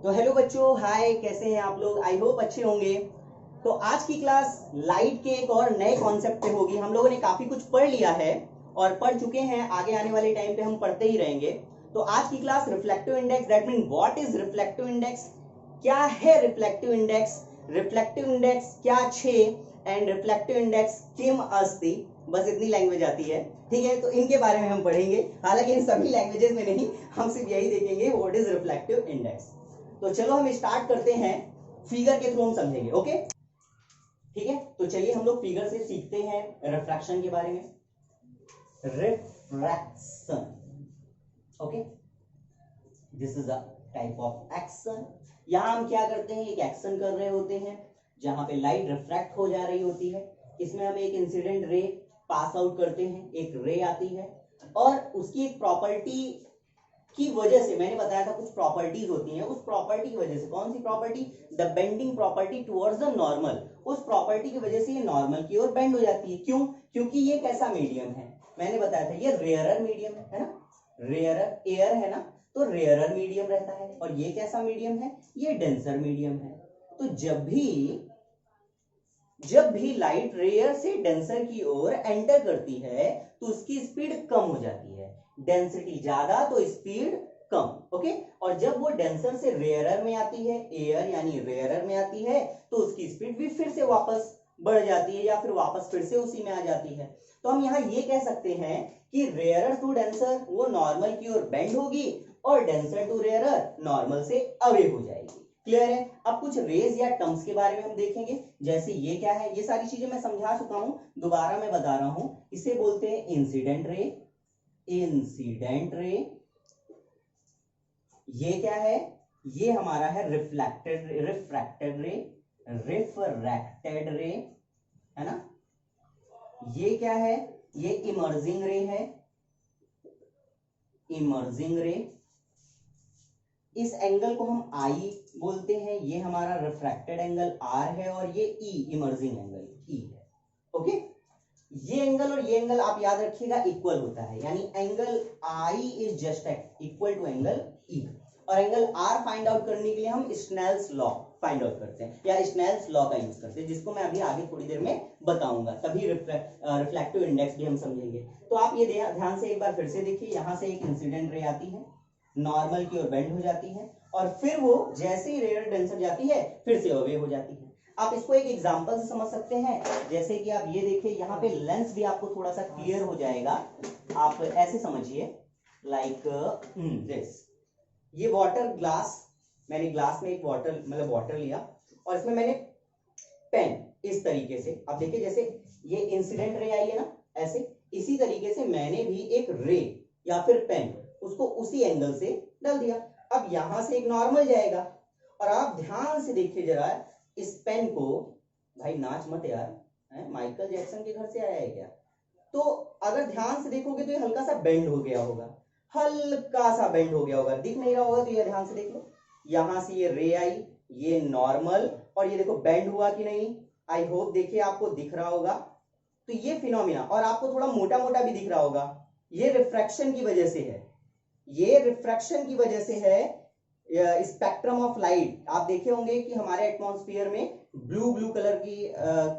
तो हेलो बच्चों, हाय, कैसे हैं आप लोग? आई होप अच्छे होंगे। तो आज की क्लास लाइट के एक और नए कॉन्सेप्ट पे होगी। हम लोगों ने काफी कुछ पढ़ लिया है और पढ़ चुके हैं, आगे आने वाले टाइम पे हम पढ़ते ही रहेंगे। तो आज की class reflective index, that mean what is reflective index, क्या है रिफ्लेक्टिव इंडेक्स क्या छे एंड रिफ्लेक्टिव इंडेक्स किम अस्ति, बस इतनी लैंग्वेज आती है, ठीक है। तो इनके बारे में हम पढ़ेंगे, हालांकि इन सभी लैंग्वेजेस में नहीं, हम सिर्फ यही देखेंगे व्हाट इज रिफ्लेक्टिव इंडेक्स। तो चलो हम स्टार्ट करते हैं, फिगर के थ्रू हम समझेंगे, ओके ठीक है। तो चलिए हम लोग फिगर से सीखते हैं रिफ्रैक्शन के बारे में। Refraction, okay, this is a type of action. यहां हम क्या करते हैं, एक एक्शन कर रहे होते हैं जहां पे लाइट रिफ्रैक्ट हो जा रही होती है। इसमें हम एक इंसिडेंट रे पास आउट करते हैं, एक रे आती है और उसकी एक प्रॉपर्टी की वजह से, मैंने बताया था कुछ प्रॉपर्टीज होती हैं, उस प्रॉपर्टी की वजह से, कौन सी property, the bending property towards the normal, उस प्रॉपर्टी की वजह से ये नॉर्मल की ओर बेंड हो जाती है। क्यों? क्योंकि ये कैसा मीडियम है, मैंने बताया था ये रेयरर मीडियम है ना, रेयरर एयर है ना, तो रेयरर मीडियम रहता है। और ये कैसा मीडियम है, ये डेंसर मीडियम है। तो जब भी लाइट रेयर से डेंसर की ओर एंटर करती है तो उसकी स्पीड कम हो जाती है, डेंसिटी ज्यादा तो स्पीड कम, ओके। और जब वो डेंसर से रेयरर में आती है, एयर यानी रेयरर में आती है, तो उसकी स्पीड भी फिर से वापस बढ़ जाती है या फिर वापस फिर से उसी में आ जाती है। तो हम यहां ये कह सकते हैं कि रेयरर टू डेंसर वो नॉर्मल की ओर बेंड होगी और डेंसर टू रेयरर नॉर्मल से अवे हो जाएगी। क्लियर है? अब कुछ रेज या टर्म्स के बारे में हम देखेंगे, जैसे ये क्या है, ये सारी चीजें मैं समझा चुका हूं, दोबारा मैं बता रहा हूं। इसे बोलते हैं इंसिडेंट रे, इंसिडेंट रे। ये क्या है, ये हमारा है रिफ्रैक्टेड रे, रिफ्रैक्टेड रे, है ना। ये क्या है, ये इमर्जिंग रे है, इमर्जिंग रे। इस एंगल को हम आई बोलते हैं, ये हमारा रिफ्रैक्टेड एंगल आर है और ये ई इमर्जिंग एंगल ई है, ओके। ये एंगल और ये एंगल आप याद रखिएगा इक्वल होता है, यानी angle I is just equal to angle E. और एंगल आर फाइंड आउट करने के लिए हम स्नेल्स लॉ फाइंड आउट करते हैं या स्नेल्स लॉ का यूज करते हैं, जिसको मैं अभी आगे थोड़ी देर में बताऊंगा, तभी रिफ्लेक्टिव इंडेक्स भी हम समझेंगे। तो आप ये ध्यान से एक बार फिर से देखिए, यहां से एक इंसिडेंट रे आती है, नॉर्मल की ओर बेंड हो जाती है और फिर वो जैसे ही रेयर डेंसर जाती है फिर से अवे हो जाती है। आप इसको एक एग्जांपल से समझ सकते हैं, जैसे कि आप ये देखिए, यहाँ पे लेंस भी आपको थोड़ा सा क्लियर हो जाएगा। आप ऐसे समझिए, लाइक दिस, ये वाटर ग्लास, मैंने ग्लास में एक वाटर मतलब वाटर लिया और इसमें मैंने पेन इस तरीके से, आप देखिए जैसे ये इंसिडेंट रे आई है ना, ऐसे इसी तरीके से मैंने भी एक रे या फिर पेन उसको उसी एंगल से डाल दिया। अब यहां से एक नॉर्मल जाएगा और आप ध्यान से देखिए जरा इस पेन को, भाई नाच मत यार, माइकल जैक्सन के घर से आया है क्या? तो अगर ध्यान से देखोगे तो ये हल्का सा बेंड हो गया होगा, हल्का सा बेंड हो गया होगा, दिख नहीं रहा होगा तो ये ध्यान से देख लो, यहां से ये रे आई, ये नॉर्मल, और ये देखो बेंड हुआ कि नहीं, आई होप देखिए आपको दिख रहा होगा। तो ये फिनोमिना, और आपको थोड़ा मोटा मोटा भी दिख रहा होगा, ये रिफ्रैक्शन की वजह से है, ये रिफ्रैक्शन की वजह से है। स्पेक्ट्रम ऑफ लाइट आप देखे होंगे कि हमारे एटमॉस्फेयर में ब्लू कलर की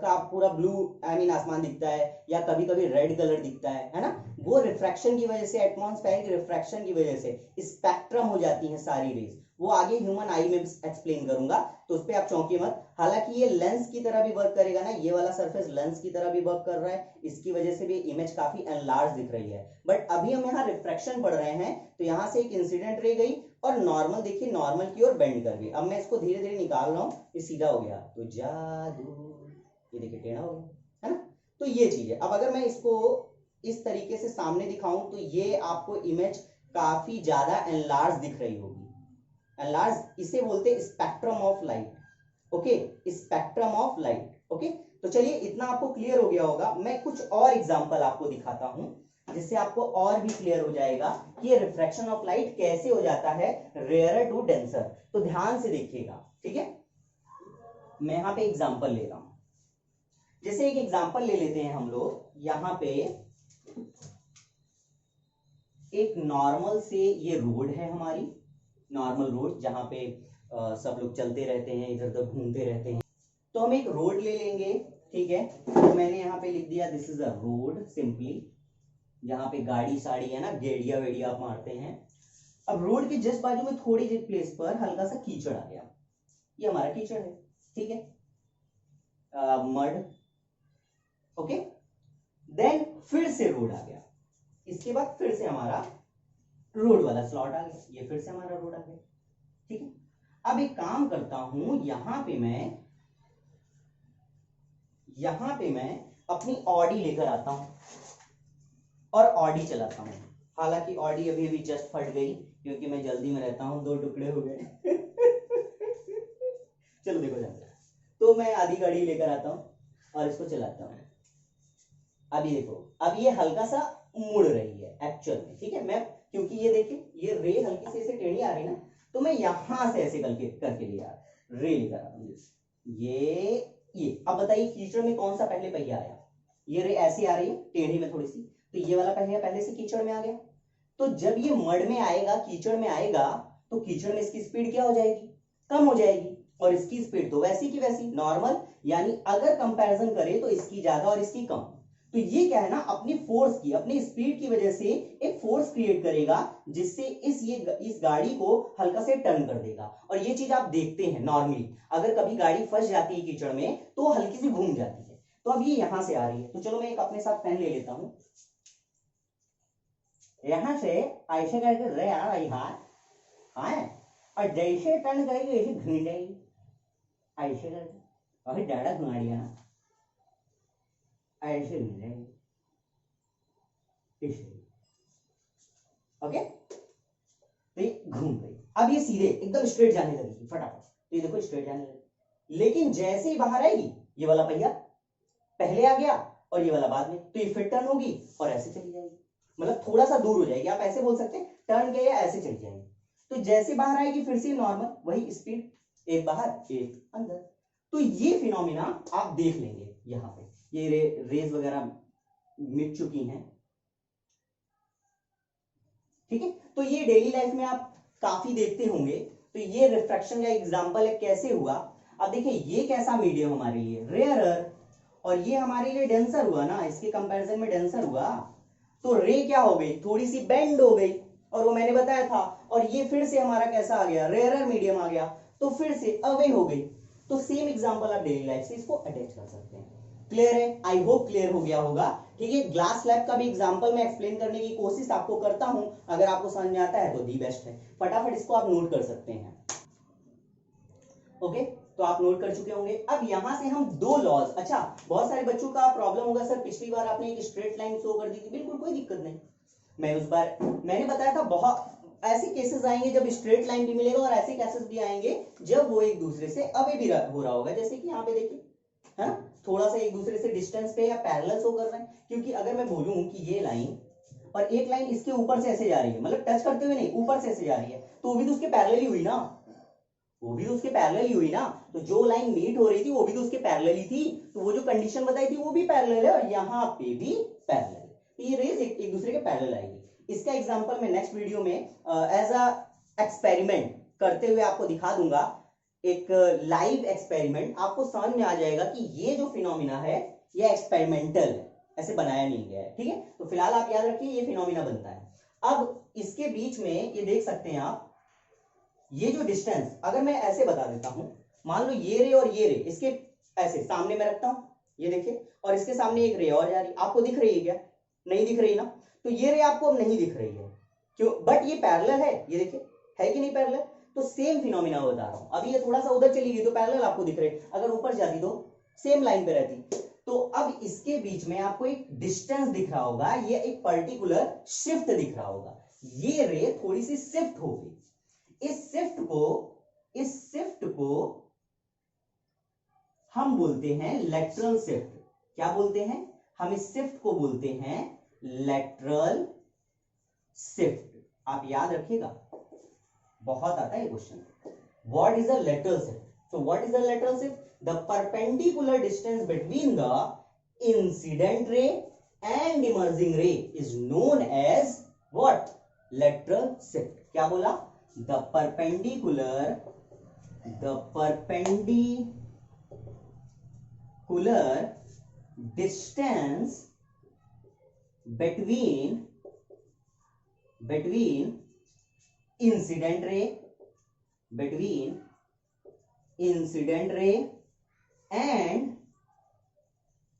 का पूरा ब्लू आई मीन आसमान दिखता है, या कभी कभी रेड कलर दिखता है ना, वो रिफ्रैक्शन की वजह से, एटमॉस्फेरिक रिफ्रैक्शन की वजह से स्पेक्ट्रम हो जाती है सारी रेज। वो आगे ह्यूमन आई में एक्सप्लेन करूंगा, तो उस पर आप चौंकी मत। हालांकि ये लेंस की तरह भी वर्क करेगा ना, ये वाला सरफेस लेंस की तरह भी वर्क कर रहा है, इसकी वजह से भी इमेज काफी एनलार्ज दिख रही है। बट अभी हम यहाँ रिफ्रैक्शन पढ़ रहे हैं, तो यहाँ से एक इंसिडेंट रह गई और नॉर्मल देखिए नॉर्मल की ओर बेंड कर गई। अब मैं इसको धीरे धीरे निकाल रहा हूँ, ये सीधा हो गया, तो जादू, ये देखिए टेढ़ा हो गया, है ना। तो ये चीज है। अब अगर मैं इसको इस तरीके से सामने दिखाऊं तो ये आपको इमेज काफी ज्यादा एनलार्ज दिख रही होगी, एनलार्ज इसे बोलते हैं spectrum of light, okay, spectrum of light, okay. तो चलिए इतना आपको क्लियर हो गया होगा। मैं कुछ और एग्जांपल आपको दिखाता हूं जिससे आपको और भी क्लियर हो जाएगा कि ये रिफ्रैक्शन ऑफ लाइट कैसे हो जाता है रेयरर टू डेंसर। तो ध्यान से देखिएगा, ठीक है। मैं यहां पे एग्जांपल ले रहा हूं, जैसे एक एग्जांपल ले लेते हैं हम लोग, यहां पे एक नॉर्मल से ये रोड है हमारी, नॉर्मल रोड जहाँ पे सब लोग चलते रहते हैं, इधर उधर घूमते रहते हैं। तो हम एक रोड ले लेंगे, ठीक है। तो मैंने यहाँ पे लिख दिया this is a road simply, जहाँ पे गाड़ी साड़ी है ना, गेड़िया वेड़िया आप मारते हैं। अब रोड के जस्ट बाजू में थोड़ी सी प्लेस पर हल्का सा कीचड़ आ गया, ये हमारा कीचड़ है, ठीक है, मड, ओके। देन फिर से रोड आ गया, इसके बाद फिर से हमारा रोड वाला स्लॉट आ गया, ये फिर से हमारा रोड आ गया, ठीक है। अब एक काम करता हूं, यहां पे मैं अपनी ऑडी लेकर आता हूं और ऑडी चलाता हूं। हालांकि ऑडी अभी अभी जस्ट फट गई क्योंकि मैं जल्दी में रहता हूं, 2 टुकड़े हो गए। चलो देखो जाते हैं। तो मैं आधी गाड़ी लेकर आता हूं और इसको चलाता हूं। अभी देखो, अब ये हल्का सा मुड़ रही है एक्चुअल में, ठीक है। मैं क्योंकि ये देखिए ये रे हल्की से ऐसे टेढ़ी आ रही ना, तो मैं यहां से ऐसे करके लिया रे लेकर आ रहा हूं। ये अब बताइए कीचड़ में कौन सा पहले पहिया आया? ये रे ऐसी आ रही है टेढ़ी में थोड़ी सी, तो ये वाला पहिया पहले से कीचड़ में आ गया। तो जब ये मड में आएगा, कीचड़ में आएगा, तो कीचड़ में इसकी स्पीड क्या हो जाएगी? कम हो जाएगी, और इसकी स्पीड तो वैसी की वैसी नॉर्मल, यानी अगर कंपैरिजन करें तो इसकी ज्यादा और इसकी कम। तो ये क्या है ना, अपनी फोर्स की, अपनी स्पीड की वजह से एक फोर्स क्रिएट करेगा जिससे इस गाड़ी को हल्का से टर्न कर देगा। और ये चीज आप देखते हैं नॉर्मली, अगर कभी गाड़ी फंस जाती है कीचड़ में तो हल्की सी घूम जाती है। तो अब ये यहां से आ रही है, तो चलो मैं एक अपने साथ पेन ले लेता हूं, यहां से ऐसे करके रे आ रही हाथ, और जैसे टर्न करेगी वैसे घूम जाएगी, ऐसे करके, और ज्यादा घुमा दिया ना, ऐसे घूम जाएगी, ओके। तो ये घूम गई, अब ये सीधे एकदम स्ट्रेट जाने लगेगी फटाफट, तो ये देखो स्ट्रेट जाने लगी। लेकिन जैसे ही बाहर आएगी, ये वाला पहिया पहले आ गया और ये वाला बाद में, तो ये फिर टर्न होगी और ऐसे चली जाएगी, मतलब थोड़ा सा दूर हो जाएगी, आप ऐसे बोल सकते हैं टर्न किया ऐसे चली जाएगी। तो जैसे बाहर आएगी फिर से नॉर्मल वही स्पीड, एक बाहर एक अंदर। तो ये फिनोमिना आप देख लेंगे, यहाँ पे ये रेज वगैरह मिट चुकी हैं, ठीक है। तो ये डेली लाइफ में आप काफी देखते होंगे। तो ये रिफ्रैक्शन का एग्जांपल है, कैसे हुआ। अब देखिए ये कैसा मीडियम हमारे लिए रेयरर, और ये हमारे लिए डेंसर हुआ ना, इसके कंपैरिजन में डेंसर हुआ। तो रे क्या हो गई, थोड़ी सी बेंड हो गई, और वो मैंने बताया था। और ये फिर से हमारा कैसा आ गया, रेयरर मीडियम आ गया, तो फिर से अवे हो गई। तो सेम एग्जांपल आप डेली लाइफ से इसको अटैच कर सकते हैं। क्लियर है? आई होप क्लियर हो गया होगा, ठीक है। ग्लास स्लैब का भी एग्जांपल मैं एक्सप्लेन करने की कोशिश आपको करता हूं, अगर आपको समझ में आता है तो दी बेस्ट है। फटाफट इसको आप नोट कर सकते हैं, ओके। तो आप नोट कर चुके होंगे। अब यहां से हम 2 लॉज, अच्छा बहुत सारे बच्चों का प्रॉब्लम होगा, सर पिछली बार आपने एक स्ट्रेट लाइन शो कर दी थी। बिल्कुल कोई दिक्कत नहीं, मैं उस बार मैंने बताया था बहुत ऐसे केसेस आएंगे जब स्ट्रेट लाइन भी मिलेगा, और ऐसे केसेस भी आएंगे जब वो एक दूसरे से अवे भी हो रहा होगा, जैसे कि यहाँ पे देखिए, है ना, थोड़ा सा एक दूसरे से डिस्टेंस पे या पैरेलल शो कर रहे हैं। क्योंकि अगर मैं बोलूं कि ये लाइन और एक लाइन इसके ऊपर से ऐसे जा रही है, मतलब टच करते हुए नहीं, ऊपर से ऐसे जा रही है, तो वो भी तो उसके पैरेलल ही हुई ना, वो भी तो उसके पैरेलल ही हुई ना। तो जो लाइन मीट हो रही थी वो भी तो उसके पैरेलल ही थी, तो वो जो कंडीशन बताई थी वो भी पैरेलल है, और यहाँ पे भी पैरेलल है। तो ये रेज एक दूसरे के पैरेलल आएगी। इसका एग्जांपल मैं नेक्स्ट वीडियो में एज अ एक्सपेरिमेंट करते हुए आपको दिखा दूंगा, एक लाइव एक्सपेरिमेंट, आपको समझ में आ जाएगा कि ये जो फिनोमिना है ये एक्सपेरिमेंटल है, ऐसे बनाया नहीं गया है, ठीक है। तो फिलहाल आप याद रखिए ये फिनोमिना बनता है। अब इसके बीच में ये देख सकते हैं आप, ये जो डिस्टेंस अगर मैं ऐसे बता देता हूं, मान लो ये रे और ये रे इसके ऐसे सामने में रखता हूं, ये देखिए, और इसके सामने एक रे और जा रही, आपको दिख रही है क्या? नहीं दिख रही ना। तो ये रे आपको अब नहीं दिख रही है, क्यों? बट ये पैरेलल है, ये देखिए है कि नहीं पैरेलल। तो सेम फिनोमिना बता रहा हूं। अभी ये थोड़ा सा उधर चली गई तो पैरेलल आपको दिख रहे, अगर ऊपर जाती तो सेम लाइन पे रहती। तो अब इसके बीच में आपको एक डिस्टेंस दिख रहा होगा, ये एक पर्टिकुलर शिफ्ट दिख रहा होगा, ये रे थोड़ी सी शिफ्ट हो गई। इस शिफ्ट को हम बोलते हैं लेटरल शिफ्ट। क्या बोलते हैं हम? इस शिफ्ट को बोलते हैं लेटरल शिफ्ट। आप याद रखिएगा, बहुत आता है question, what is a lateral shift? So what is a lateral shift? The perpendicular distance between the incident ray and emerging ray is known as what? Lateral shift. क्या बोला? the perpendicular distance between incident ray and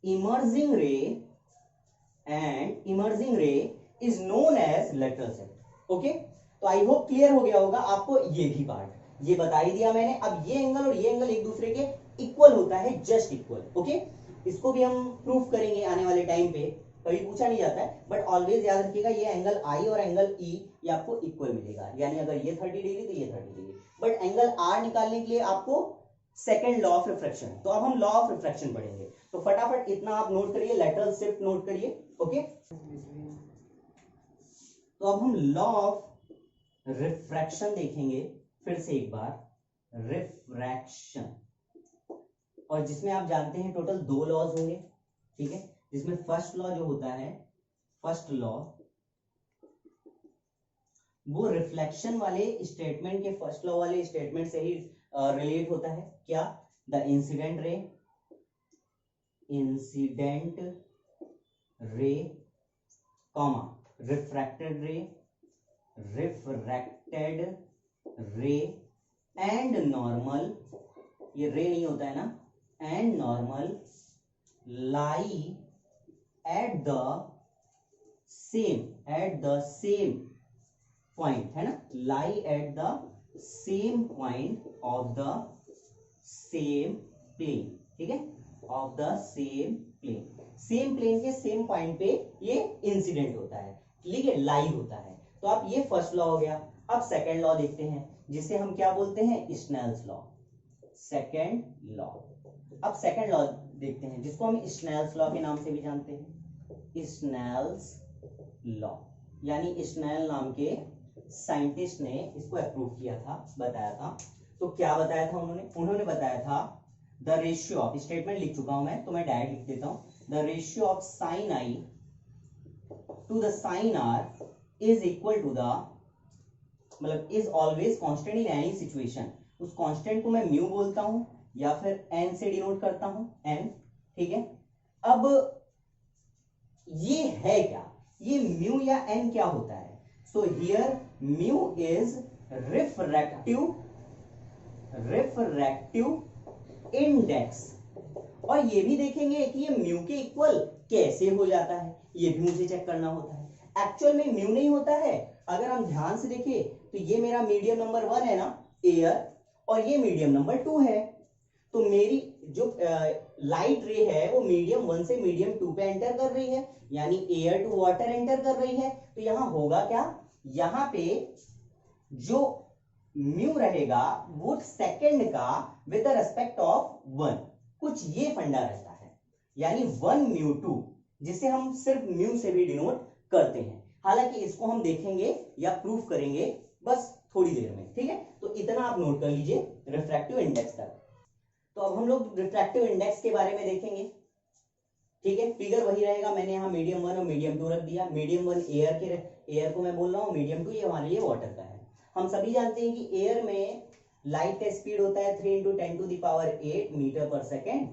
emerging ray is known as lateral shift. Okay, तो I hope clear हो गया होगा आपको ये भी part, ये बता ही दिया मैंने। अब ये एंगल और ये एंगल एक दूसरे के इक्वल होता है, जस्ट इक्वल। ओके, इसको भी हम प्रूफ करेंगे आने वाले टाइम पे, कभी पूछा नहीं जाता है, बट ऑलवेज याद रखिएगा ये एंगल आई और एंगल ई ये आपको इक्वल मिलेगा, यानी अगर ये 30 डिग्री तो ये 30 डिग्री। बट एंगल आर निकालने के लिए आपको सेकेंड लॉ ऑफ रिफ्रैक्शन, तो अब हम लॉ ऑफ रिफ्रैक्शन पढ़ेंगे। तो फटाफट इतना आप नोट करिए, लेटरल शिफ्ट नोट करिए। ओके, तो अब हम लॉ ऑफ रिफ्रैक्शन देखेंगे फिर से एक बार, रिफ्रैक्शन, और जिसमें आप जानते हैं टोटल 2 लॉज होंगे, ठीक है, जिसमें फर्स्ट लॉ जो होता है, फर्स्ट लॉ वो रिफ्लेक्शन वाले स्टेटमेंट के, फर्स्ट लॉ वाले स्टेटमेंट से ही रिलेट होता है। क्या? The incident ray comma refracted ray and normal, ये रे नहीं होता है ना, and normal lie at the same point, है ना, lie at the same point of the same plane, ठीक है, ऑफ द सेम प्लेन के सेम पॉइंट पे ये इंसिडेंट होता है, ठीक है, लाई होता है। तो आप ये फर्स्ट लॉ हो गया। अब सेकेंड लॉ देखते हैं, जिसे हम क्या बोलते हैं, स्नेल्स लॉ, सेकेंड लॉ। अब सेकेंड लॉ देखते हैं, जिसको हम स्नेल्स लॉ के नाम से भी जानते हैं, स्नेल्स लॉ, यानी स्नेल नाम के साइंटिस्ट ने इसको अप्रूव किया था, बताया था। तो क्या बताया था उन्होंने बताया था द रेशियो ऑफ, स्टेटमेंट लिख चुका हूं मैं, तो मैं डायरेक्ट लिख देता हूं, the ratio of sine i to the sine r is equal to the, मतलब is always constant in any situation. उस कांस्टेंट को मैं म्यू बोलता हूं या फिर एन से डिनोट करता हूं, एन, ठीक है। अब ये है क्या, ये म्यू या एन क्या होता है? So here mu is refractive index, और ये भी देखेंगे कि ये म्यू के इक्वल कैसे हो जाता है, ये भी मुझे चेक करना होता है। एक्चुअल में म्यू नहीं होता है, अगर हम ध्यान से देखें तो ये मेरा मीडियम नंबर 1 है ना, एयर, और ये मीडियम नंबर 2 है। तो मेरी जो लाइट रे है वो मीडियम 1 से मीडियम 2 पे एंटर कर रही है, यानी एयर टू वाटर एंटर कर रही है। तो यहां होगा क्या, यहां पे जो म्यू रहेगा वो सेकंड का विद रेस्पेक्ट ऑफ 1, कुछ ये फंडा रहता है, यानी 1 म्यू 2, जिसे हम सिर्फ म्यू से भी डिनोट करते हैं। हालांकि इसको हम देखेंगे या प्रूफ करेंगे बस थोड़ी देर में, ठीक है। तो इतना आप नोट कर लीजिए रिफ्रैक्टिव इंडेक्स तक। तो अब हम लोग रिफ्रैक्टिव इंडेक्स के बारे में देखेंगे, ठीक है। फिगर वही रहेगा, मैंने यहाँ मीडियम 1 और मीडियम 2 रख दिया। मीडियम 1 एयर को मैं बोल रहा हूँ, मीडियम 2 ये हमारे लिए वाटर का है। हम सभी जानते हैं कि एयर में लाइट का स्पीड होता है 3 × 10⁸ मीटर पर सेकेंड,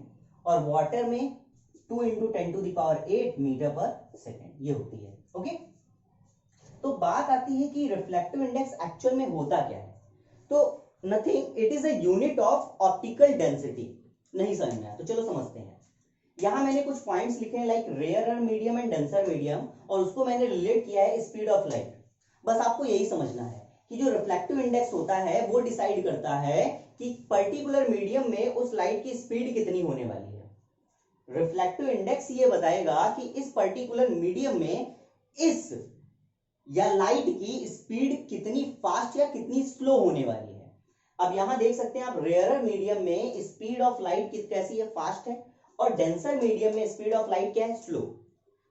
और वाटर में 2 × 10⁸ मीटर पर सेकेंड ये होती है। ओके, तो बात आती है कि रिफ्लेक्टिव इंडेक्स एक्चुअल में होता क्या है। तो nothing, it is a unit of optical density. नहीं समझ में आया तो चलो समझते हैं। यहां मैंने कुछ पॉइंट्स लिखे हैं, like rarer medium and denser medium, और उसको मैंने रिलेट किया है स्पीड ऑफ लाइट। बस आपको यही समझना है कि जो रिफ्लेक्टिव इंडेक्स होता है वो डिसाइड करता है कि पर्टिकुलर मीडियम में उस लाइट की स्पीड कितनी होने वाली है। रिफ्लेक्टिव इंडेक्स ये बताएगा कि इस पर्टिकुलर मीडियम में इस या लाइट की स्पीड कितनी फास्ट या कितनी स्लो होने वाली है। अब यहां देख सकते हैं आप, रेयरर मीडियम में स्पीड ऑफ लाइट कैसी है, फास्ट है, और डेंसर मीडियम में स्पीड ऑफ लाइट क्या है, स्लो।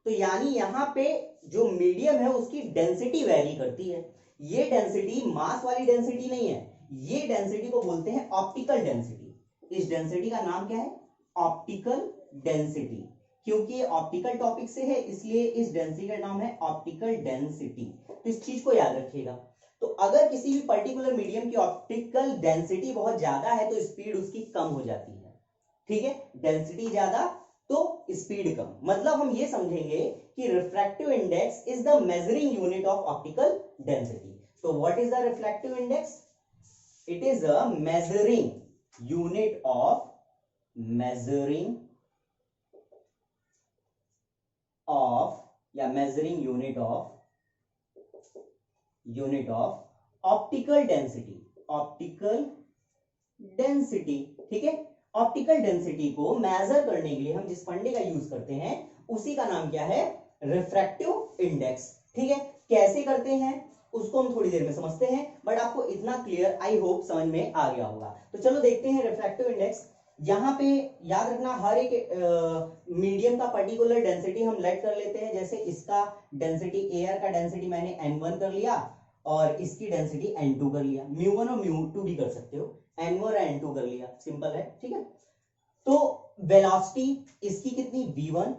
तो यानी यहां पे जो मीडियम है उसकी डेंसिटी वेरी करती है। ये डेंसिटी मास वाली डेंसिटी नहीं है, ये डेंसिटी को बोलते हैं ऑप्टिकल डेंसिटी। इस डेंसिटी का नाम क्या है, ऑप्टिकल डेंसिटी। क्योंकि ये ऑप्टिकल टॉपिक से है इसलिए इस डेंसिटी का नाम है ऑप्टिकल डेंसिटी। तो इस चीज को याद रखिएगा। तो अगर किसी भी पर्टिकुलर मीडियम की ऑप्टिकल डेंसिटी बहुत ज्यादा है तो स्पीड उसकी कम हो जाती है, ठीक है, डेंसिटी ज्यादा तो स्पीड कम। मतलब हम ये समझेंगे कि refractive index is the measuring unit of optical density. तो what is the refractive index? It is a measuring unit of measuring unit of optical density, ठीक है। ऑप्टिकल डेंसिटी को मेजर करने के लिए हम जिस फंडे का यूज करते हैं उसी का नाम क्या है? रिफ्रैक्टिव इंडेक्स, ठीक है। कैसे करते हैं उसको हम थोड़ी देर में समझते हैं, बट आपको इतना क्लियर आई होप समझ में आ गया होगा। तो चलो देखते हैं रिफ्रैक्टिव इंडेक्स। यहाँ पे याद रखना हर एक मीडियम का पर्टिकुलर डेंसिटी हम लेट कर लेते हैं। जैसे इसका डेंसिटी, एयर का डेंसिटी मैंने n1 कर लिया और इसकी डेंसिटी n2 कर लिया। μ1 और μ2 भी कर सकते हो, n1 और n2 कर लिया, सिंपल है, ठीक है। तो वेलोसिटी इसकी कितनी? v1,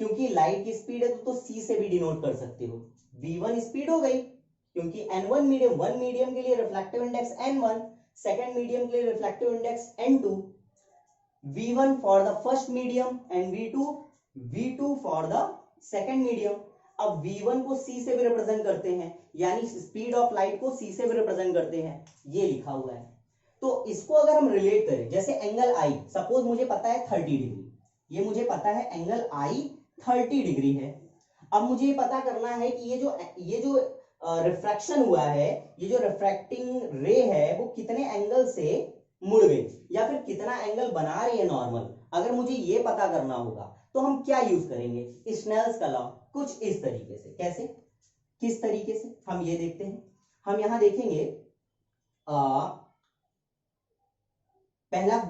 क्योंकि लाइट की स्पीड है तो c से भी डिनोट कर सकते हो। v1 स्पीड हो गई क्योंकि n1 मीडियम, वन मीडियम के लिए reflective index n1, second medium के लिए reflective index n2, v1 for the first medium and v2 for the second medium. अब v1 को c से भी रिप्रेजेंट करते हैं, यानी स्पीड ऑफ लाइट को c से भी रिप्रेजेंट करते हैं, ये लिखा हुआ है। तो इसको अगर हम रिलेट करें, जैसे एंगल I, सपोज मुझे पता है 30 डिग्री, ये मुझे पता है एंगल I 30 डिग्री है। अब मुझे पता करना है कि ये जो रिफ्रैक्शन हुआ है, ये जो रिफ्रैक्टिंग रे है वो कितने एंगल से मुड़ गई या फिर कितना एंगल बना रही है नॉर्मल। अगर मुझे ये पता करना होगा तो हम क्या यूज करेंगे? स्नेल्स का लॉ, कुछ इस तरीके से। कैसे, किस तरीके से, हम ये देखते हैं। हम यहां देखेंगे पहला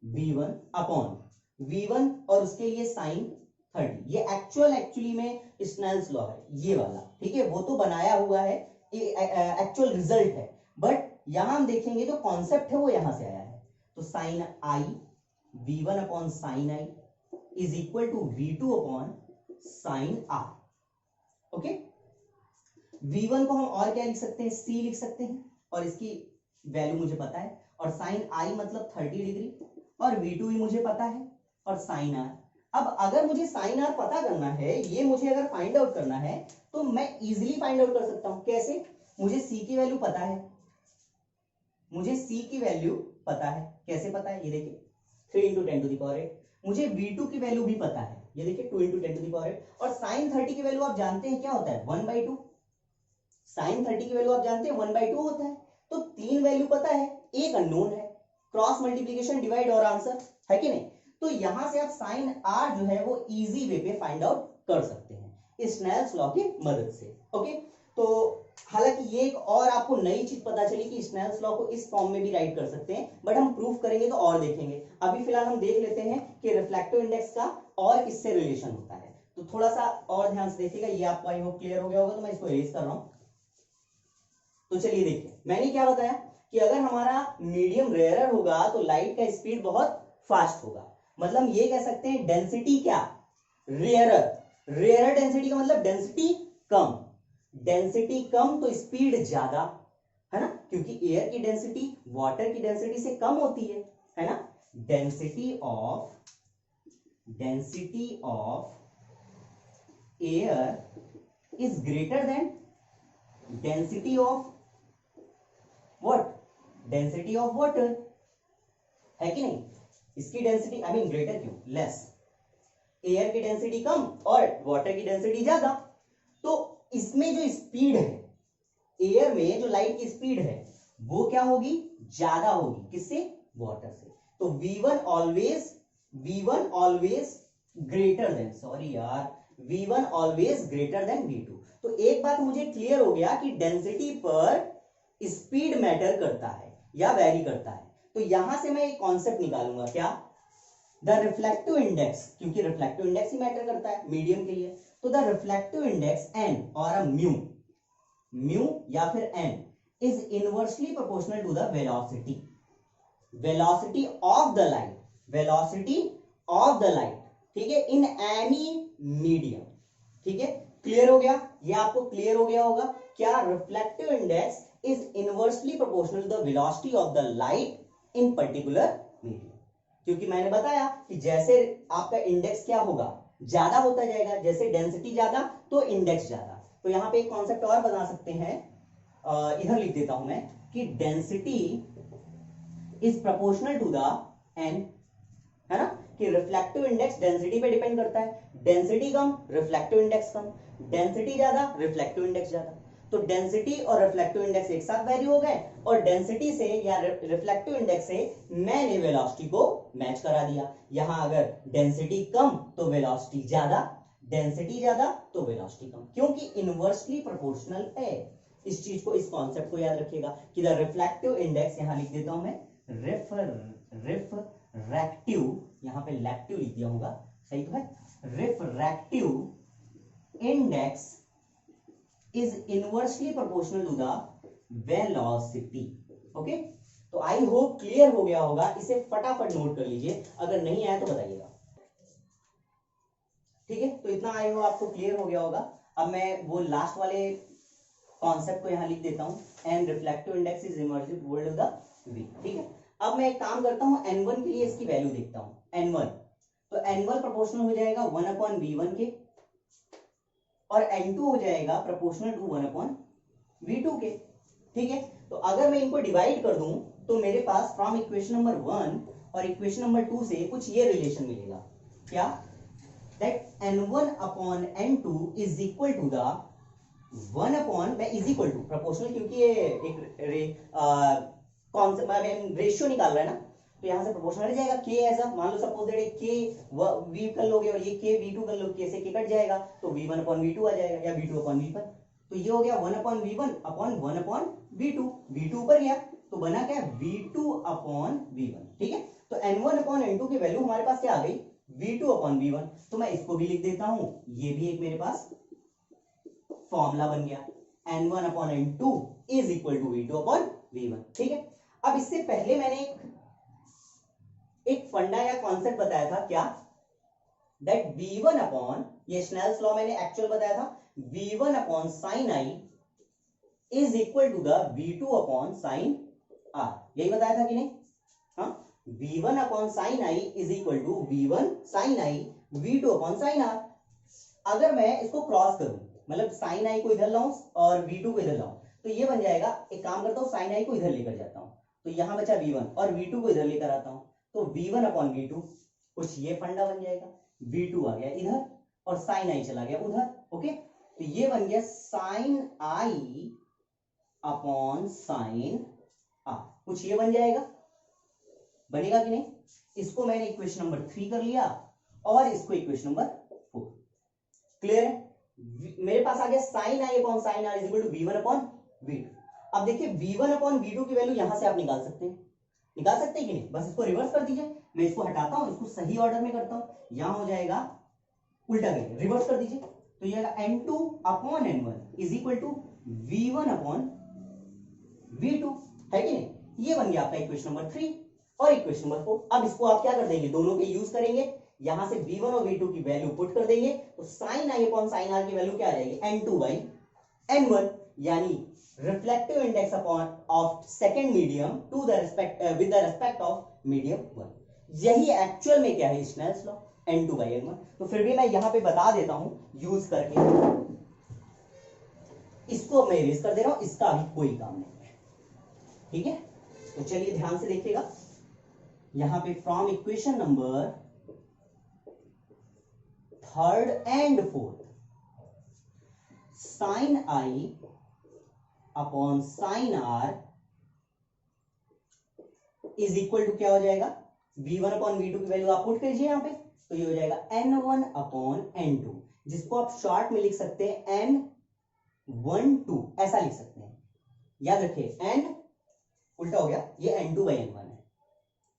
v1 अपॉन v1 और उसके लिए साइन 30, ये एक्चुअली में स्नेल्स लॉ है ये वाला, ठीक है। वो तो बनाया हुआ है, एक्चुअल रिजल्ट है, बट यहां हम देखेंगे जो कॉन्सेप्ट है वो यहां से आया है। तो sine i, v1 upon sine i is equal to v2 upon sine r, okay. v1 को हम और क्या लिख सकते हैं? c लिख सकते हैं, और इसकी वैल्यू मुझे पता है, और साइन i मतलब 30 डिग्री, और v2 भी मुझे पता है, और साइन r। अब अगर मुझे साइन r पता करना है, ये मुझे अगर फाइंड आउट करना है, तो मैं इजीली फाइंड आउट कर सकता हूं। कैसे? मुझे c की वैल्यू पता है, मुझे c की वैल्यू पता है। कैसे पता है? ये देखिए 3 इंटू 10 टू द पावर 8। मुझे v2 की वैल्यू भी पता है, ये देखिए 2 इंटू 10 टू द पावर 8। और साइन 30 की वैल्यू आप जानते हैं क्या होता है? 1/2। साइन 30 की वैल्यू आप जानते हैं 1/2 होता है। तो 3 वैल्यू पता है, एक अननोन है, क्रॉस मल्टीप्लीकेशन, डिवाइड और आंसर, है कि नहीं? तो यहां से आप साइन r जो है वो इजी वे पे फाइंड आउट कर सकते हैं स्नेल्स लॉ की मदद से, ओके। तो हालांकि ये एक और आपको नई चीज पता चली कि स्नेल्स लॉ को इस फॉर्म में भी राइट कर सकते हैं, बट हम प्रूफ करेंगे तो और देखेंगे। अभी फिलहाल हम देख लेते हैं कि रिफ्लेक्टिव इंडेक्स का और किससे रिलेशन होता है। तो थोड़ा सा और ध्यान से देखिएगा, ये आपको आई होप क्लियर हो गया होगा, तो मैं इसको इरेज कर रहा हूं। तो चलिए देखिए, मैंने क्या बताया कि अगर हमारा मीडियम रेयरर होगा तो लाइट का स्पीड बहुत फास्ट होगा। मतलब ये कह सकते हैं डेंसिटी क्या? रेयरर डेंसिटी का मतलब डेंसिटी कम, डेंसिटी कम तो स्पीड ज्यादा, है ना, क्योंकि एयर की डेंसिटी वाटर की डेंसिटी से कम होती है ना। Density of air is greater than density of what? Density of water, है कि नहीं? इसकी डेंसिटी आई मीन ग्रेटर क्यों? लेस। एयर की डेंसिटी कम और वाटर की डेंसिटी ज्यादा, तो इसमें जो स्पीड है, एयर में जो लाइट की स्पीड है वो क्या होगी? ज्यादा होगी। किससे? वाटर से। तो v1 always greater than, sorry यार, v1 always greater than v2। तो एक बात मुझे क्लियर हो गया कि डेंसिटी पर स्पीड मैटर करता है या वेरी करता है। तो यहां से मैं एक कॉन्सेप्ट निकालूंगा, क्या? द रिफ्लेक्टिव इंडेक्स, क्योंकि रिफ्लेक्टिव इंडेक्स ही मैटर करता है मीडियम के लिए। तो द रिफ्लेक्टिव इंडेक्स n और म्यू या फिर n is inversely proportional to the velocity of the light, ठीक है, इन एनी मीडियम। ठीक है, क्लियर हो गया? ये आपको क्लियर हो गया होगा। क्या reflective index is inversely proportional to the velocity of the light in particular medium. क्योंकि मैंने बताया कि जैसे आपका इंडेक्स क्या होगा, ज्यादा होता जाएगा, जैसे डेंसिटी ज्यादा तो इंडेक्स ज्यादा। तो यहां पे एक कॉन्सेप्ट और बना सकते हैं, इधर लिख देता हूं मैं कि density is proportional to the N, है ना, कि रिफ्लेक्टिव इंडेक्स डेंसिटी पे डिपेंड करता है। डेंसिटी कम, रिफ्लेक्टिव इंडेक्स कम, डेंसिटी ज्यादा, रिफ्लेक्टिव इंडेक्स ज्यादा। तो डेंसिटी और रिफ्लेक्टिव इंडेक्स एक साथ वैरी हो गए, और डेंसिटी से या रिफ्लेक्टिव इंडेक्स से मैंने वेलोसिटी को मैच करा दिया। यहां अगर डेंसिटी कम तो वेलोसिटी ज्यादा, डेंसिटी ज्यादा तो वेलोसिटी कम, क्योंकि इनवर्सली प्रोपोर्शनल है। इस चीज को, इस कॉन्सेप्ट को याद रखिएगा कि द रिफ्लेक्टिव इंडेक्स, यहां लिख देता हूं मैं रिफ्रैक्टिव, यहां पे लैक्टिव लिख दिया होगा, सही तो है। Refractive index is inversely proportional to the velocity। Okay, तो आई होप क्लियर हो गया होगा। इसे फटाफट नोट कर लीजिए, अगर नहीं आया तो बताइएगा। ठीक है, तो इतना आई हो आपको क्लियर हो गया होगा। अब मैं वो लास्ट वाले कॉन्सेप्ट को यहां लिख देता हूं, and reflective index is inversely proportional to the v। ठीक है, अब मैं एक काम करता हूं, n1 के लिए इसकी वैल्यू देखता हूं। n1, तो n1 प्रोपोर्शनल हो जाएगा 1/v1 के, और n2 हो जाएगा प्रोपोर्शनल टू 1/v2 के। ठीक है, तो अगर मैं इनको डिवाइड कर दूं तो मेरे पास फ्रॉम इक्वेशन नंबर 1 और इक्वेशन नंबर 2 से कुछ ये रिलेशन मिलेगा। क्या? That n1/n2 is equal to the 1/ मैं इज इक्वल टू प्रोपोर्शनल, क्योंकि ये एक कौन सा रेशियो निकाल रहा है ना, तो यहां से प्रोपोर्शनल हट जाएगा। के ऐसा मान लो, सपोज दैट के वी कर लोगे और ये के v2 कर लो, के से के कट जाएगा तो v1/v2 आ जाएगा, या v2/v1। तो ये हो गया 1/v1/1/v2, v2 ऊपर गया तो बना क्या, v2/v1। ठीक है, तो n1/n2 की वैल्यू हमारे पास क्या आ गई, v2/v1। तो मैं इसको भी लिख देता हूं, ये भी एक मेरे पास फॉर्मूला बन गया, n1/n2 is equal to v2/v1। ठीक है, अब इससे पहले मैंने एक फंडा या कॉन्सेप्ट बताया था, क्या, दैट v1 ये स्नेल्स लॉ मैंने एक्चुअल बताया था, v1/sin i is equal to the v2/sin r। यही बताया था कि नहीं? हाँ, v1/sin i is equal to v1/sin i v2/sin r। अगर मैं इसको क्रॉस करूं, मतलब sin i को इधर लाऊं और v2 को इधर लाऊं, तो ये बन जाएगा। एक काम करता हूं, sin i को इधर लेकर जाता हूं, तो यहां बचा v1, और v2 को इधर लेकर आता हूं, तो v1/v2 कुछ ये फंडा बन जाएगा, v2 आ गया इधर और sin i चला गया उधर। ओके, तो ये बन गया sin i upon sin r, कुछ ये बन जाएगा, बनेगा कि नहीं? इसको मैंने इक्वेशन नंबर 3 कर लिया और इसको इक्वेशन नंबर 4। क्लियर है? मेरे पास आ गया sin i upon sin r is equal to v1/v2। अब देखिए v1/v2 की वैल्यू यहां से आप निकाल सकते हैं, निकाल सकते हैं कि नहीं? बस इसको रिवर्स कर दीजिए, मैं इसको हटाता हूं, इसको सही ऑर्डर में करता हूं। यहां हो जाएगा उल्टा करके, रिवर्स कर दीजिए, तो ये आएगा n2/n1 is equal to v1/v2, है कि नहीं? ये बन गया आपका इक्वेशन नंबर 3 और इक्वेशन नंबर 4। अब इसको आप क्या कर देंगे, दोनों के यूज करेंगे, यहां से v1 और v2 की वैल्यू पुट कर देंगे, तो sin i upon sin r की वैल्यू क्या आ जाएगी, n2/n1, यानी reflective index upon of second medium to the respect with the respect of medium 1। यही एक्चुअल में क्या है, स्नेल्स लॉ, n2/n1। तो फिर भी मैं यहां पे बता देता हूं यूज करके, इसको मैं इरेज कर दे रहा हूं, इसका अभी कोई काम नहीं है। ठीक है, तो चलिए ध्यान से देखिएगा, यहां पे from equation number 3rd and 4th, sin i upon sin r is equal to क्या हो जाएगा, v1/v2 की वैल्यू आप पुट कीजिए यहां पे, तो ये हो जाएगा n1/n2, जिसको आप शॉर्ट में लिख सकते हैं n12, ऐसा लिख सकते हैं। याद रखिए, n उल्टा हो गया, ये n2/n1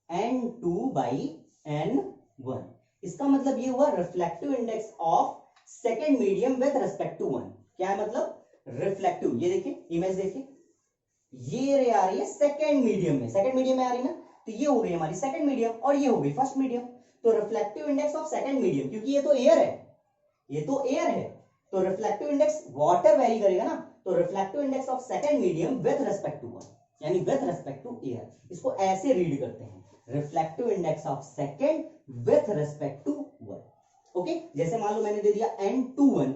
है, n2/n1। इसका मतलब ये हुआ reflective index of second medium with respect to 1। क्या है मतलब, रिफ्लेक्टिव, ये देखिए इमेज देखिए, ये रे आ रही है सेकेंड मीडियम में, सेकेंड मीडियम में आ रही है ना, तो ये हो गई हमारी सेकेंड मीडियम और ये हो गई फर्स्ट मीडियम। तो reflective index of second medium, क्योंकि ये तो एयर है, ये तो एयर है, तो रिफ्लेक्टिव इंडेक्स वाटर वेरी करेगा ना, तो reflective index of second medium with respect to one, यानी विथ रेस्पेक्ट टू एयर, इसको ऐसे रीड करते हैं, reflective index of second with respect to one. Okay, जैसे मान लो मैंने दे दिया n21,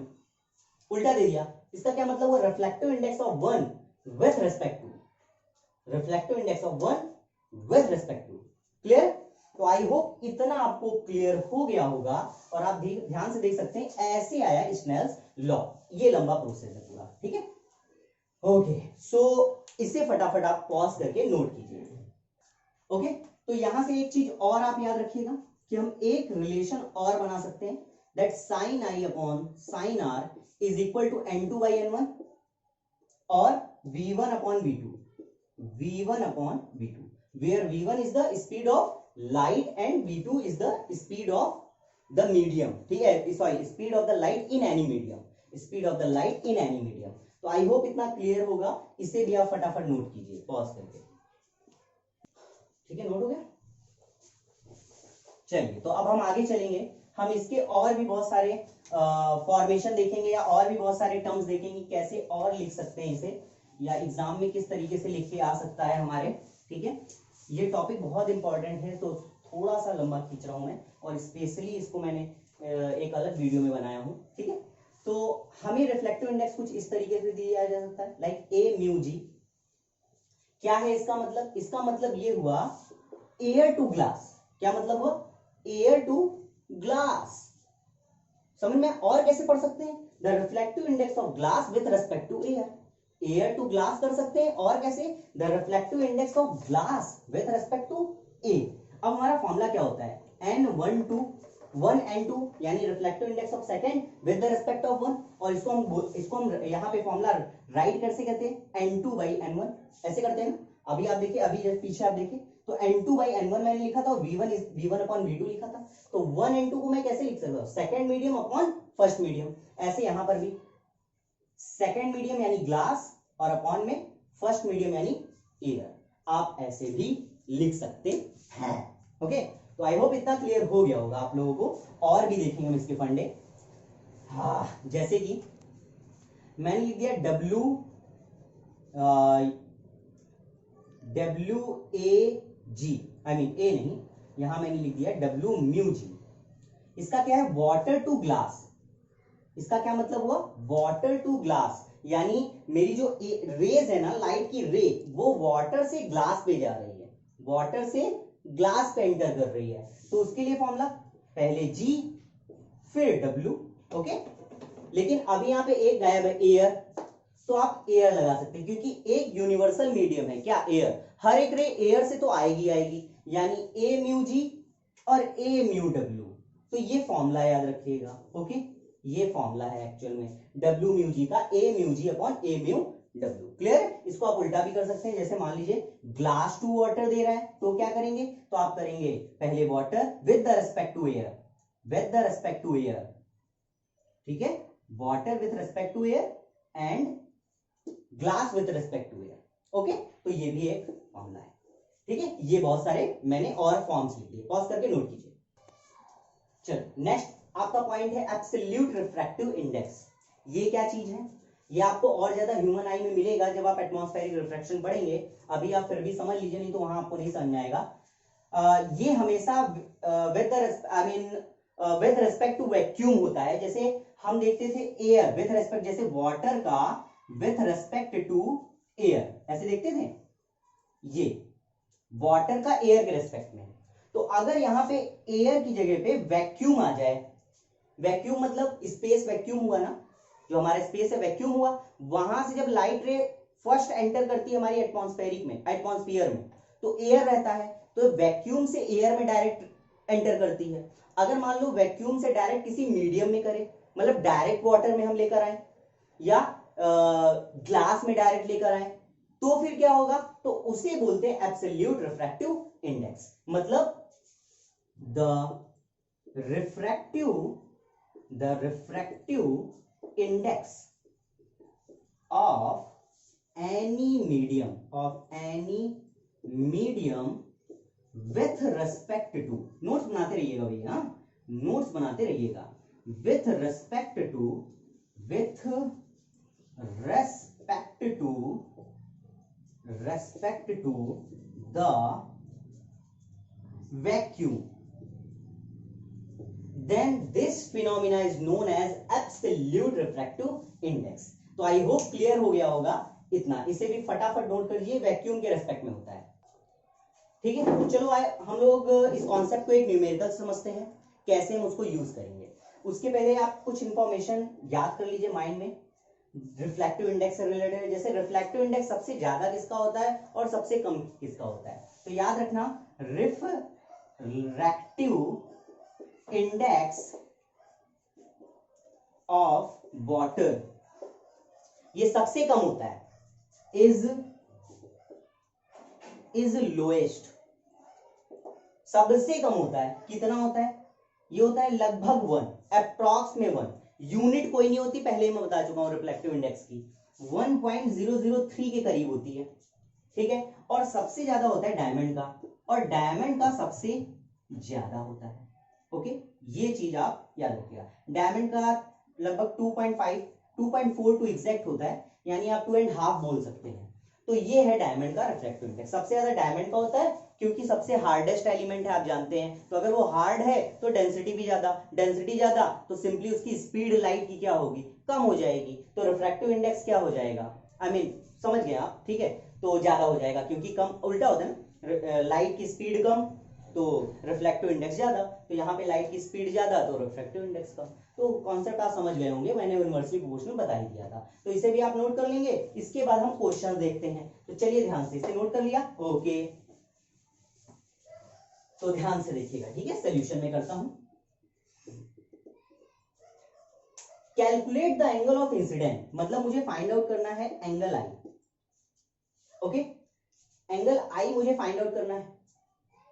उल्टा दे दिया, इसका क्या मतलब हुआ, reflective index of one with respect to, reflective index of one with respect to. Clear? तो आई होप इतना आपको क्लियर हो गया होगा, और आप ध्यान से देख सकते हैं ऐसे आया स्नेल्स लॉ, ये लंबा प्रोसेस है पूरा, ठीक है। ओके, सो इसे फटाफट आप पॉज करके नोट कीजिए। ओके, तो यहां से एक चीज और आप याद रखिएगा कि हम एक रिलेशन और बना सकते हैं, that sine i upon sine r is equal to n2 by n1 और v1 upon v2, v1 upon v2, where v1 is the speed of light and v2 is the speed of the medium, ठीक है, sorry, speed of the light in any medium, speed of the light in any medium। तो I hope इतना clear होगा, इसे भी आप फटाफट note कीजिए पॉज करके। ठीक है, नोट हो गया? चलिए, तो अब हम आगे चलेंगे, हम इसके और भी बहुत सारे फॉर्मेशन देखेंगे, या और भी बहुत सारे टर्म्स देखेंगे कैसे और लिख सकते हैं इसे, या एग्जाम में किस तरीके से लिख के आ सकता है हमारे। ठीक है, ये टॉपिक बहुत इंपॉर्टेंट है, तो थोड़ा सा लंबा खींच रहा हूं मैं, और स्पेशली इसको मैंने एक अलग वीडियो में बनाया हूं। ठीक है, तो हमें रिफ्लेक्टिव इंडेक्स कुछ इस तरीके से दिया जा सकता है, लाइक ए म्यू जी। क्या है इसका मतलब? इसका मतलब ये हुआ एयर टू ग्लास। क्या मतलब हुआ? Air to glass. समझ में? और कैसे पढ़ सकते हैं? The reflective index of glass with respect to air. Air to glass कर सकते हैं, और कैसे? The reflective index of glass with respect to a. अब हमारा फॉर्मूला क्या होता है? n1 n2, यानी reflective index of second with the respect of one, और इसको हम यहाँ पे फॉर्मूला राइट कैसे करते हैं? n2 by n1, ऐसे करते हैं ना। अभी आप देखिए, अभी जब पीछे आप देखिए तो n2 by n1 मैंने लिखा था, और v1 upon v2 लिखा था। तो 1 n2 को मैं कैसे लिख सकता हूँ? Second medium upon first medium. ऐसे यहां पर भी सेकंड मीडियम यानी ग्लास, और अपॉन में फर्स्ट मीडियम यानी एयर, आप ऐसे भी लिख सकते हैं। ओके, तो आई होप इतना क्लियर हो गया होगा आप लोगों को। और भी देखेंगे हम इसके फंडे। हाँ, जैसे कि मैंने लिख दिया WAG, आई मीन ए नहीं, यहां मैंने लिख दिया W म्यू जी। इसका क्या है? Water to glass. इसका क्या मतलब हुआ? वाटर टू ग्लास, यानी मेरी जो रेज है ना, लाइट की रे, वो वाटर से ग्लास पे जा रही है, वाटर से ग्लास पे एंटर कर रही है। तो उसके लिए फॉर्मूला पहले G फिर W। ओके, लेकिन अभी यहां पे एक गायब है, एयर, तो आप एयर लगा सकते हैं, क्योंकि एक यूनिवर्सल मीडियम है क्या? एयर। हर एक रे एयर से तो आएगी आएगी, यानी ए म्यू जी और ए म्यू डब्ल्यू। तो ये फॉर्मूला याद रखिएगा। ओके, ये फॉर्मूला है एक्चुअल में डब्ल्यू म्यू जी का, ए म्यू जी अपॉन ए म्यू डब्ल्यू। क्लियर? इसको आप उल्टा भी कर सकते हैं, जैसे मान लीजिए ग्लास टू वाटर दे रहा है, तो क्या करेंगे? तो आप करेंगे पहले water with the respect to air, with the respect to air. ठीक है, water with respect to air and glass with respect to air. Okay, तो ये भी एक फॉर्मूला है। ठीक है, ये बहुत सारे मैंने और फॉर्म्स लिख दिए, पॉज करके नोट कीजिए। चलो, नेक्स्ट आपका पॉइंट है एब्सोल्यूट रिफ्रैक्टिव इंडेक्स। ये क्या चीज है? ये आपको और ज्यादा ह्यूमन आई में मिलेगा जब आप एटमॉस्फेरिक रिफ्रैक्शन पढ़ेंगे। अभी आप फिर भी समझ लीजिए, नहीं तो वहां आपको नहीं समझ आएगा। ये हमेशा विद रिस्पेक्ट टू वैक्यूम होता है। जैसे हम देखते थे एयर विथ रेस्पेक्ट, जैसे वाटर का विथ रेस्पेक्ट टू एयर, ऐसे देखते थे, ये वाटर का एयर के रेस्पेक्ट में। तो अगर यहां पे एयर की जगह पे वैक्यूम आ जाए, वैक्यूम मतलब स्पेस वैक्यूम हुआ ना, जो हमारा स्पेस है वैक्यूम हुआ, वहां से जब लाइट रे फर्स्ट एंटर करती है हमारी एटमॉस्फेरिक में, एटमॉस्फेयर में, तो एयर रहता है, तो वैक्यूम से एयर में डायरेक्ट एंटर करती है। अगर मान लो वैक्यूम से डायरेक्ट किसी मीडियम में करे, मतलब डायरेक्ट वाटर में हम लेकर आए, या ग्लास में डायरेक्ट लेकर आए, तो फिर क्या होगा? तो उसे बोलते हैं एब्सोल्यूट रिफ्रैक्टिव इंडेक्स। मतलब the refractive index of any medium with respect to, notes बनाते रहिएगा भैया, नोट्स बनाते रहिएगा, with respect respect to the vacuum, then this phenomena is known as absolute refractive index. तो आई होप क्लियर हो गया होगा इतना, इसे भी फटाफट नोट कर लीजिए, वैक्यूम के रेस्पेक्ट में होता है। ठीक है, तो चलो हम लोग इस कॉन्सेप्ट को एक न्यूमेरिकल समझते हैं, कैसे हम उसको यूज करेंगे। उसके पहले आप कुछ इंफॉर्मेशन याद कर लीजिए माइंड में, रिफ्लेक्टिव इंडेक्स से रिलेटेड। जैसे रिफ्लेक्टिव इंडेक्स सबसे ज्यादा किसका होता है और सबसे कम किसका होता है, तो याद रखना रिफ्रैक्टिव इंडेक्स ऑफ वाटर ये सबसे कम होता है, इज लोएस्ट, सबसे कम होता है। कितना होता है, ये होता है लगभग 1, अप्रॉक्स में 1, यूनिट कोई नहीं होती, पहले ही मैं बता चुका हूं रिफ्लेक्टिव इंडेक्स की, 1.003 के करीब होती है। ठीक है, और सबसे ज्यादा होता है डायमंड का, और डायमंड का सबसे ज्यादा होता है। ओके, ये चीज आप याद रखिएगा। डायमंड का लगभग 2.5 2.4 टू एग्जैक्ट होता है, यानी आप 2.5 बोल सकते हैं। तो ये है डायमंड का रिफ्लेक्टिव इंडेक्स। सबसे ज्यादा डायमंड का होता है क्योंकि सबसे हार्डेस्ट एलिमेंट है, आप जानते हैं। तो अगर वो हार्ड है तो डेंसिटी भी ज्यादा, डेंसिटी ज्यादा तो सिंपली उसकी स्पीड लाइट की क्या होगी, कम हो जाएगी। तो रिफ्रैक्टिव इंडेक्स क्या हो जाएगा, आई मीन समझ गए आप। ठीक है, तो ज्यादा हो जाएगा क्योंकि कम उल्टा होता है ना, लाइट की स्पीड कम तो रिफ्लेक्टिव इंडेक्स ज्यादा, तो यहाँ पे लाइट की स्पीड ज्यादा तो रिफ्लेक्टिव इंडेक्स कम। तो कॉन्सेप्ट आप समझ गए होंगे, मैंने यूनिवर्सिटी बोर्ड में बता ही दिया था। तो इसे भी आप नोट कर लेंगे। इसके बाद हम क्वेश्चन देखते हैं, तो चलिए ध्यान से इसे नोट कर लिया। ओके, तो ध्यान से देखिएगा। ठीक है, सोल्यूशन में करता हूं। Calculate the angle of incident, मतलब मुझे फाइंड आउट करना है एंगल आई। ओके, एंगल आई मुझे फाइंड आउट करना है।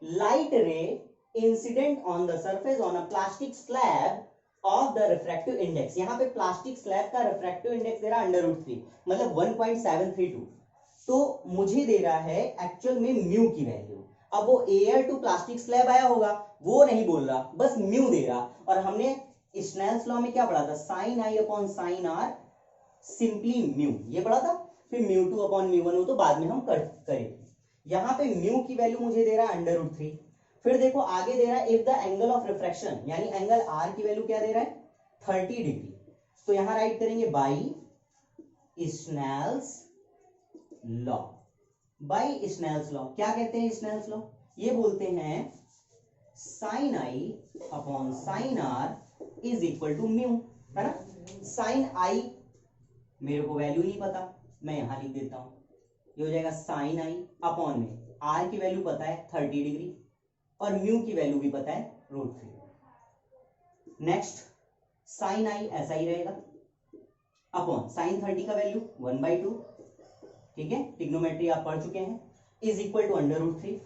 Light ray incident on the surface on a plastic slab of the refractive index. यहां पे प्लास्टिक स्लैब का रिफ्रैक्टिव इंडेक्स दे रहा है √3, मतलब 1.732। तो मुझे दे रहा है एक्चुअल में म्यू की वैल्यू। अब वो एयर टू प्लास्टिक स्लैब आया होगा, वो नहीं बोल रहा, बस म्यू दे रहा। और हमने स्नेल्स लॉ में क्या पढ़ा था, sine i upon sine r simply mu, ये पढ़ा था। फिर μ2 अपॉन μ1 हो तो बाद में हम करेंगे। यहां पे म्यू की वैल्यू मुझे दे रहा है √3। फिर देखो आगे दे रहा है if the angle of refraction, यानी एंगल आर की वैल्यू क्या दे रहा है, 30 डिग्री। तो यहां राइट करेंगे by Snell's law. By Snell's law क्या कहते हैं, स्नेल्स लॉ ये बोलते हैं sine i upon sine r is equal to mu, है ना। साइन आई मेरे को वैल्यू नहीं पता, मैं यहां लिख देता हूं, ये हो जाएगा साइन आई अपॉन में आर की वैल्यू पता है 30 डिग्री और म्यू की वैल्यू भी पता है √3। नेक्स्ट साइन आई ऐसा ही रहेगा अपॉन साइन 30 का वैल्यू 1/2, ठीक है, ट्रिग्नोमेट्री आप पढ़ चुके हैं, इज इक्वल टू √3।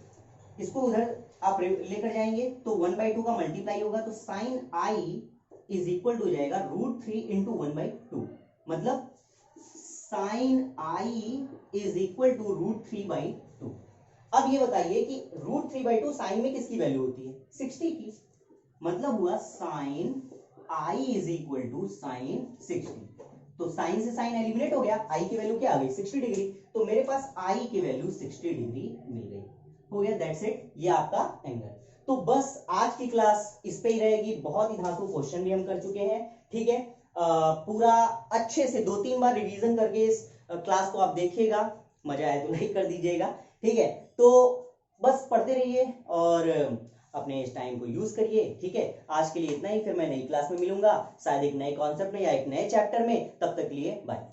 इसको उधर आप लेकर जाएंगे तो 1/2 का मल्टीप्लाई होगा, तो sine i is equal to हो जाएगा √3 इंटू 1/2, मतलब sine i is equal to √3/2। अब ये बताइए कि √3/2 साइन में किसकी वैल्यू होती है, 60 की, मतलब हुआ sine i is equal to sine 60। तो साइन से साइन एलिमिनेट हो गया, आई की वैल्यू क्या आ गई 60 डिग्री, तो मेरे पास आई की वैल्यू 60 डिग्री मिल गई, हो गया, दैट्स इट, ये आपका एंगल। तो बस आज की क्लास इस पे ही रहेगी, बहुत ही धांसू क्वेश्चन भी हम कर चुके हैं। ठीक है, पूरा अच्छे से 2-3 बार रिवीजन करके इस क्लास को आप देखिएगा, मजा आए तो लाइक कर दीजिएगा। ठीक है, तो बस पढ़ते रहिए और अपने इस टाइम को यूज करिए। ठीक है, आज के लिए इतना ही, फिर मैं नई क्लास में मिलूंगा शायद एक नए कॉन्सेप्ट में या एक नए चैप्टर में। तब तक के लिए बाय।